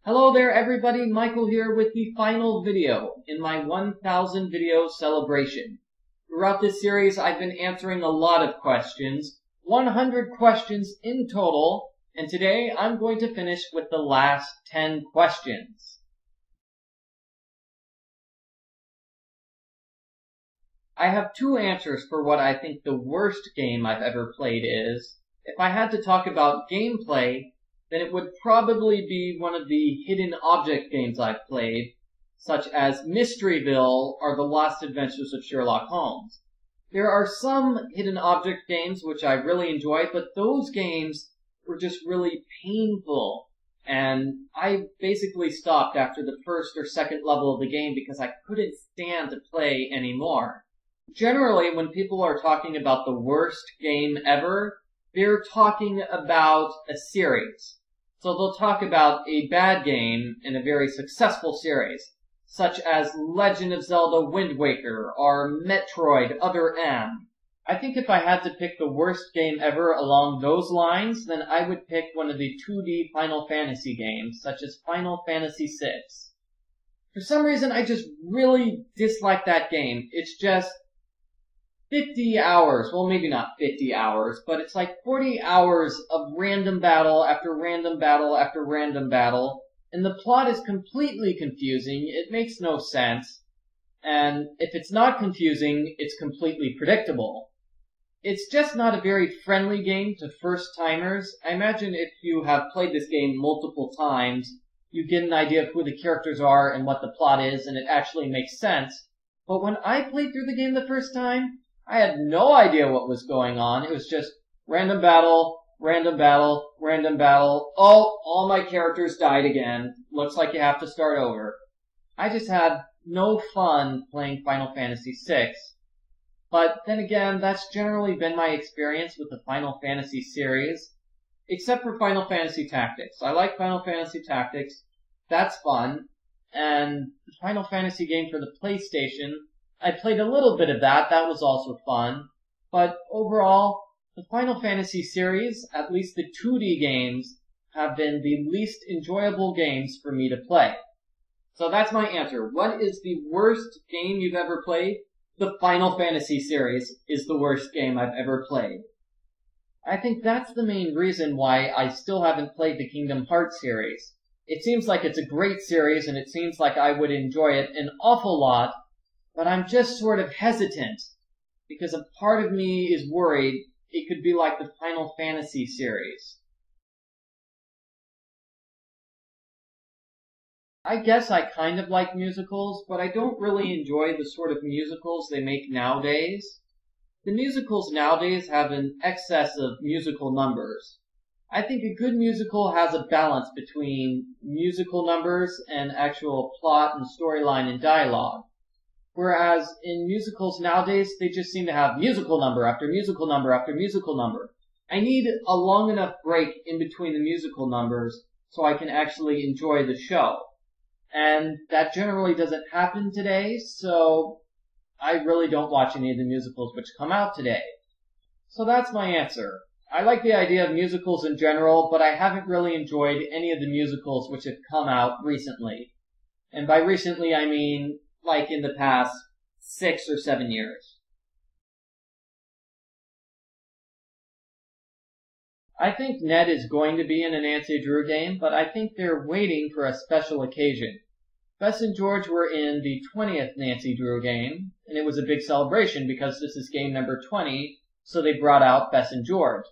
Hello there everybody, Michael here with the final video in my 1000 video celebration. Throughout this series I've been answering a lot of questions, 100 questions in total, and today I'm going to finish with the last 10 questions. I have two answers for what I think the worst game I've ever played is. If I had to talk about gameplay, then it would probably be one of the hidden object games I've played, such as Mysteryville or The Lost Adventures of Sherlock Holmes. There are some hidden object games which I really enjoy, but those games were just really painful, and I basically stopped after the first or second level of the game because I couldn't stand to play anymore. Generally, when people are talking about the worst game ever, they're talking about a series. So they'll talk about a bad game in a very successful series, such as Legend of Zelda Wind Waker or Metroid Other M. I think if I had to pick the worst game ever along those lines, then I would pick one of the 2D Final Fantasy games, such as Final Fantasy VI. For some reason, I just really dislike that game. It's just 50 hours, well maybe not 50 hours, but it's like 40 hours of random battle after random battle after random battle, and the plot is completely confusing, it makes no sense, and if it's not confusing, it's completely predictable. It's just not a very friendly game to first-timers. I imagine if you have played this game multiple times, you get an idea of who the characters are and what the plot is, and it actually makes sense. But when I played through the game the first time, I had no idea what was going on. It was just random battle, random battle, random battle. Oh, all my characters died again. Looks like you have to start over. I just had no fun playing Final Fantasy VI. But then again, that's generally been my experience with the Final Fantasy series, except for Final Fantasy Tactics. I like Final Fantasy Tactics. That's fun. And the Final Fantasy game for the PlayStation, I played a little bit of that. That was also fun. But overall, the Final Fantasy series, at least the 2D games, have been the least enjoyable games for me to play. So that's my answer. What is the worst game you've ever played? The Final Fantasy series is the worst game I've ever played. I think that's the main reason why I still haven't played the Kingdom Hearts series. It seems like it's a great series, and it seems like I would enjoy it an awful lot, but I'm just sort of hesitant, because a part of me is worried it could be like the Final Fantasy series. I guess I kind of like musicals, but I don't really enjoy the sort of musicals they make nowadays. The musicals nowadays have an excess of musical numbers. I think a good musical has a balance between musical numbers and actual plot and storyline and dialogue. Whereas in musicals nowadays, they just seem to have musical number after musical number after musical number. I need a long enough break in between the musical numbers so I can actually enjoy the show. And that generally doesn't happen today, so I really don't watch any of the musicals which come out today. So that's my answer. I like the idea of musicals in general, but I haven't really enjoyed any of the musicals which have come out recently. And by recently, I mean like in the past 6 or 7 years. I think Ned is going to be in a Nancy Drew game, but I think they're waiting for a special occasion. Bess and George were in the 20th Nancy Drew game, and it was a big celebration because this is game number 20, so they brought out Bess and George.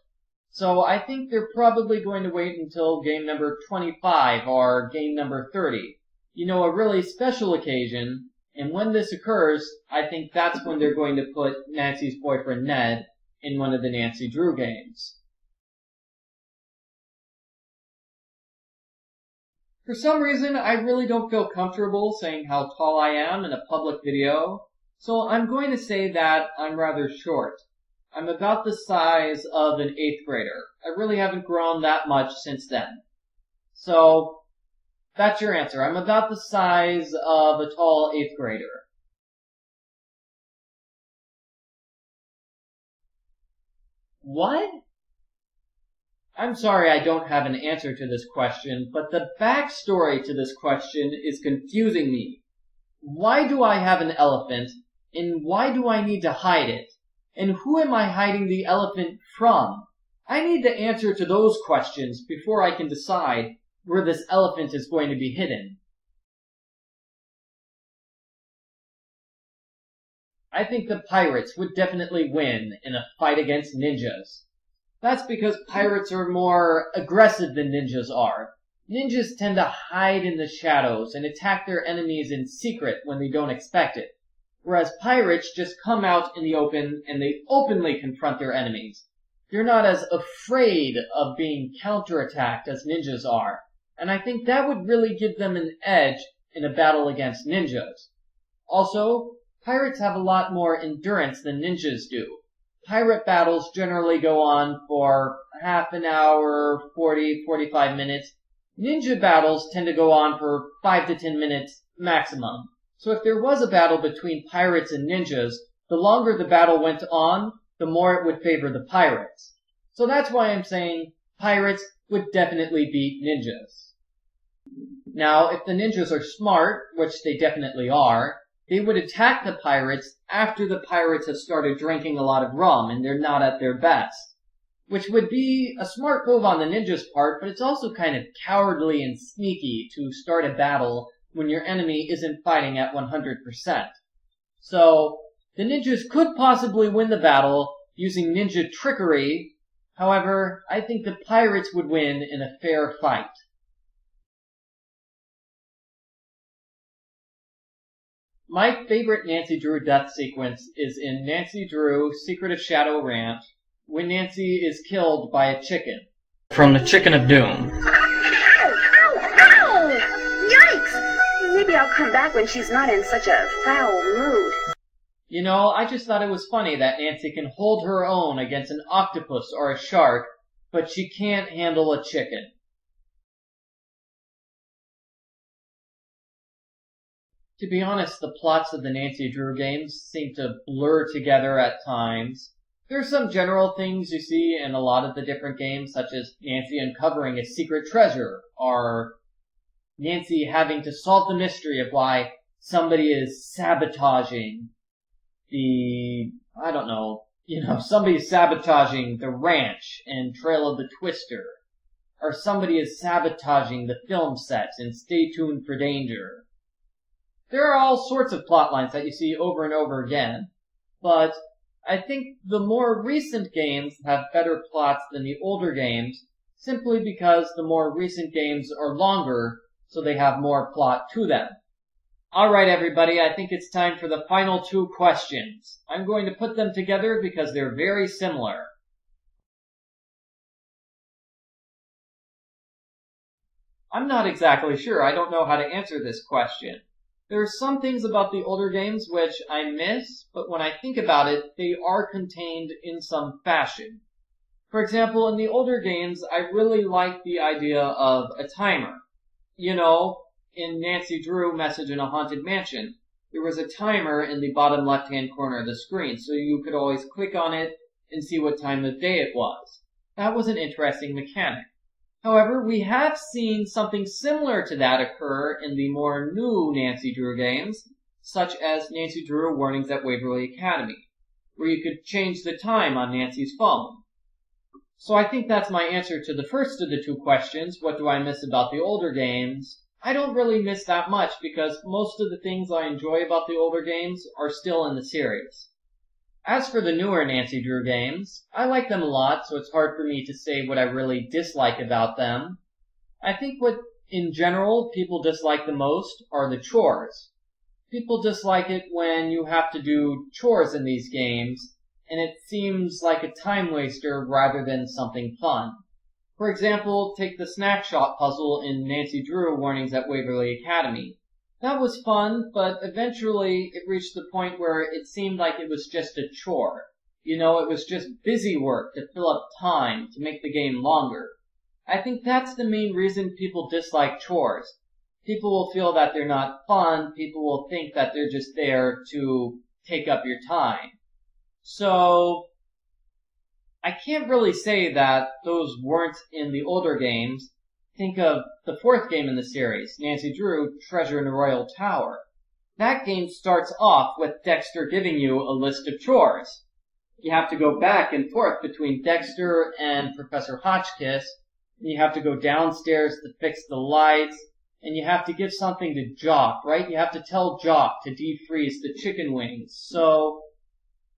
So I think they're probably going to wait until game number 25 or game number 30. You know, a really special occasion. And when this occurs, I think that's when they're going to put Nancy's boyfriend Ned in one of the Nancy Drew games. For some reason, I really don't feel comfortable saying how tall I am in a public video, so I'm going to say that I'm rather short. I'm about the size of an 8th grader. I really haven't grown that much since then. So that's your answer. I'm about the size of a tall 8th grader. What? I'm sorry I don't have an answer to this question, but the backstory to this question is confusing me. Why do I have an elephant, and why do I need to hide it? And who am I hiding the elephant from? I need the answer to those questions before I can decide where this elephant is going to be hidden. I think the pirates would definitely win in a fight against ninjas. That's because pirates are more aggressive than ninjas are. Ninjas tend to hide in the shadows and attack their enemies in secret when they don't expect it, whereas pirates just come out in the open and they openly confront their enemies. They're not as afraid of being counterattacked as ninjas are, and I think that would really give them an edge in a battle against ninjas. Also, pirates have a lot more endurance than ninjas do. Pirate battles generally go on for half an hour, 45 minutes. Ninja battles tend to go on for 5 to 10 minutes maximum. So if there was a battle between pirates and ninjas, the longer the battle went on, the more it would favor the pirates. So that's why I'm saying pirates would definitely beat ninjas. Now, if the ninjas are smart, which they definitely are, they would attack the pirates after the pirates have started drinking a lot of rum and they're not at their best. Which would be a smart move on the ninjas' part, but it's also kind of cowardly and sneaky to start a battle when your enemy isn't fighting at 100%. So, the ninjas could possibly win the battle using ninja trickery. However, I think the pirates would win in a fair fight. My favorite Nancy Drew death sequence is in Nancy Drew Secret of Shadow Ranch, when Nancy is killed by a chicken. From the Chicken of Doom. Ow! Ow! Yikes! Maybe I'll come back when she's not in such a foul mood. You know, I just thought it was funny that Nancy can hold her own against an octopus or a shark, but she can't handle a chicken. To be honest, the plots of the Nancy Drew games seem to blur together at times. There are some general things you see in a lot of the different games, such as Nancy uncovering a secret treasure, or Nancy having to solve the mystery of why somebody is sabotaging somebody's sabotaging the ranch and Trail of the Twister, or somebody is sabotaging the film sets in Stay Tuned for Danger. There are all sorts of plot lines that you see over and over again, but I think the more recent games have better plots than the older games, simply because the more recent games are longer, so they have more plot to them. Alright everybody, I think it's time for the final 2 questions. I'm going to put them together because they're very similar. I'm not exactly sure. I don't know how to answer this question. There are some things about the older games which I miss, but when I think about it, they are contained in some fashion. For example, in the older games, I really liked the idea of a timer. You know, in Nancy Drew Message in a Haunted Mansion, there was a timer in the bottom left-hand corner of the screen, so you could always click on it and see what time of day it was. That was an interesting mechanic. However, we have seen something similar to that occur in the more new Nancy Drew games, such as Nancy Drew Warnings at Waverly Academy, where you could change the time on Nancy's phone. So I think that's my answer to the first of the 2 questions, what do I miss about the older games? I don't really miss that much because most of the things I enjoy about the older games are still in the series. As for the newer Nancy Drew games, I like them a lot, so it's hard for me to say what I really dislike about them. I think what, in general, people dislike the most are the chores. People dislike it when you have to do chores in these games, and it seems like a time waster rather than something fun. For example, take the snack shop puzzle in Nancy Drew Warnings at Waverly Academy. That was fun, but eventually it reached the point where it seemed like it was just a chore. You know, it was just busy work to fill up time to make the game longer. I think that's the main reason people dislike chores. People will feel that they're not fun, people will think that they're just there to take up your time. So, I can't really say that those weren't in the older games. Think of the fourth game in the series, Nancy Drew, Treasure in the Royal Tower. That game starts off with Dexter giving you a list of chores. You have to go back and forth between Dexter and Professor Hotchkiss, and you have to go downstairs to fix the lights, and you have to give something to Jock, right? You have to tell Jock to defreeze the chicken wings. So,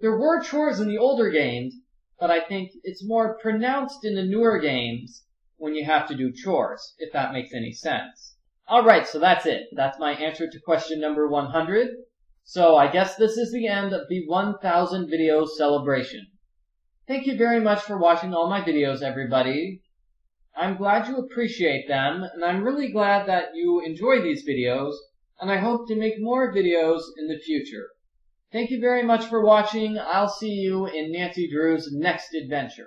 there were chores in the older games, but I think it's more pronounced in the newer games when you have to do chores, if that makes any sense. Alright, so that's it. That's my answer to question number 100. So I guess this is the end of the 1000 video celebration. Thank you very much for watching all my videos, everybody. I'm glad you appreciate them, and I'm really glad that you enjoy these videos, and I hope to make more videos in the future. Thank you very much for watching. I'll see you in Nancy Drew's next adventure.